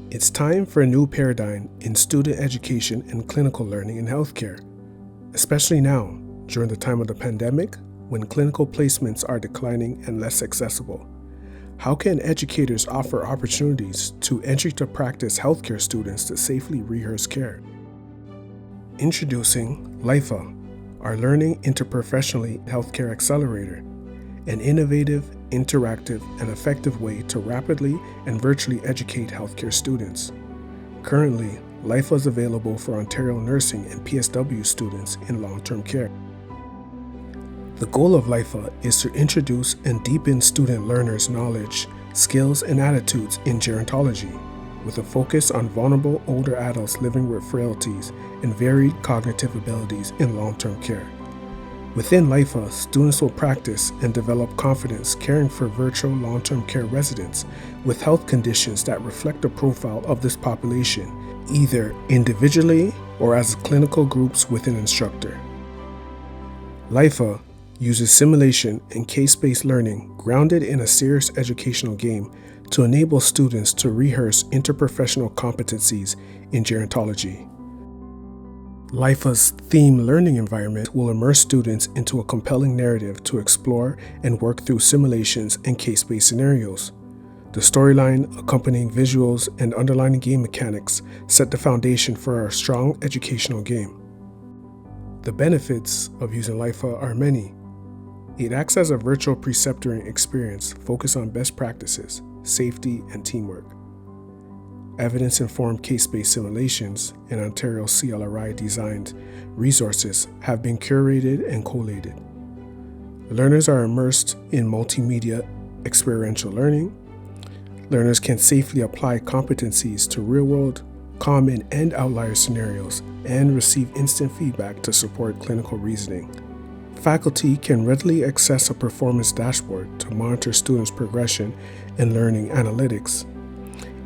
It's time for a new paradigm in student education and clinical learning in healthcare, especially now, during the time of the pandemic, when clinical placements are declining and less accessible. How can educators offer opportunities to entry to practice healthcare students to safely rehearse care? Introducing LIPHA, our Learning Interprofessionally Healthcare Accelerator, an innovative, interactive, and effective way to rapidly and virtually educate healthcare students. Currently, LIPHA is available for Ontario nursing and PSW students in long-term care. The goal of LIPHA is to introduce and deepen student learners' knowledge, skills, and attitudes in gerontology, with a focus on vulnerable older adults living with frailties and varied cognitive abilities in long-term care. Within LIPHA, students will practice and develop confidence caring for virtual long-term care residents with health conditions that reflect the profile of this population, either individually or as clinical groups with an instructor. LIPHA uses simulation and case-based learning grounded in a serious educational game to enable students to rehearse interprofessional competencies in gerontology. LIPHA's theme learning environment will immerse students into a compelling narrative to explore and work through simulations and case-based scenarios. The storyline, accompanying visuals, and underlying game mechanics set the foundation for a strong educational game. The benefits of using LIPHA are many. It acts as a virtual preceptoring experience focused on best practices, safety, and teamwork. Evidence-informed case-based simulations and Ontario CLRI-designed resources have been curated and collated. Learners are immersed in multimedia experiential learning. Learners can safely apply competencies to real-world, common, and outlier scenarios and receive instant feedback to support clinical reasoning. Faculty can readily access a performance dashboard to monitor students' progression and learning analytics.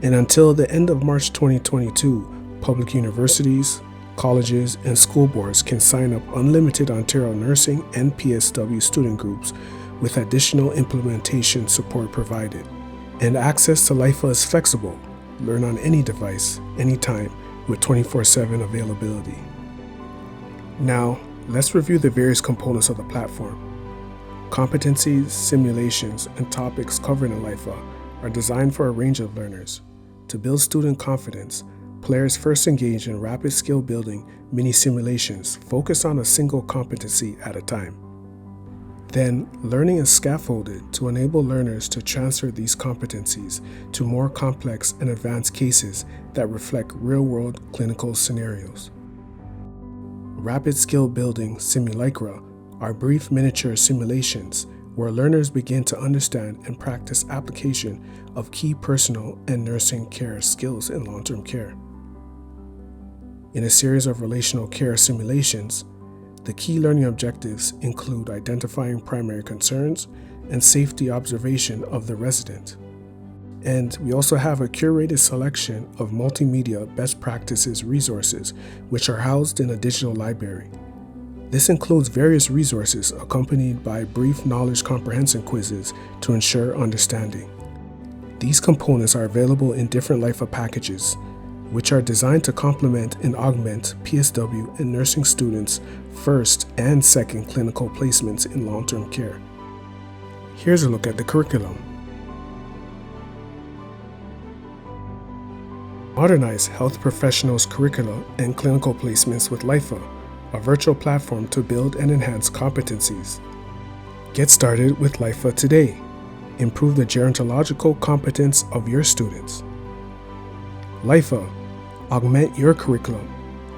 And until the end of March 2022, public universities, colleges, and school boards can sign up unlimited Ontario nursing and PSW student groups with additional implementation support provided. And access to LIPHA is flexible. Learn on any device, anytime, with 24/7 availability. Now, let's review the various components of the platform. Competencies, simulations, and topics covered in LIPHA are designed for a range of learners. To build student confidence, players first engage in rapid skill-building mini-simulations focused on a single competency at a time. Then, learning is scaffolded to enable learners to transfer these competencies to more complex and advanced cases that reflect real-world clinical scenarios. Rapid skill-building simulacra are brief miniature simulations where learners begin to understand and practice application of key personal and nursing care skills in long-term care. In a series of relational care simulations, the key learning objectives include identifying primary concerns and safety observation of the resident. And we also have a curated selection of multimedia best practices resources which are housed in a digital library. This includes various resources accompanied by brief knowledge comprehension quizzes to ensure understanding. These components are available in different LIPHA packages, which are designed to complement and augment PSW and nursing students' first and second clinical placements in long-term care. Here's a look at the curriculum. Modernize health professionals' curricula and clinical placements with LIPHA, a virtual platform to build and enhance competencies. Get started with LIPHA today. Improve the gerontological competence of your students. LIPHA, augment your curriculum.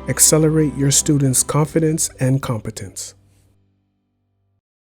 Accelerate your students' confidence and competence.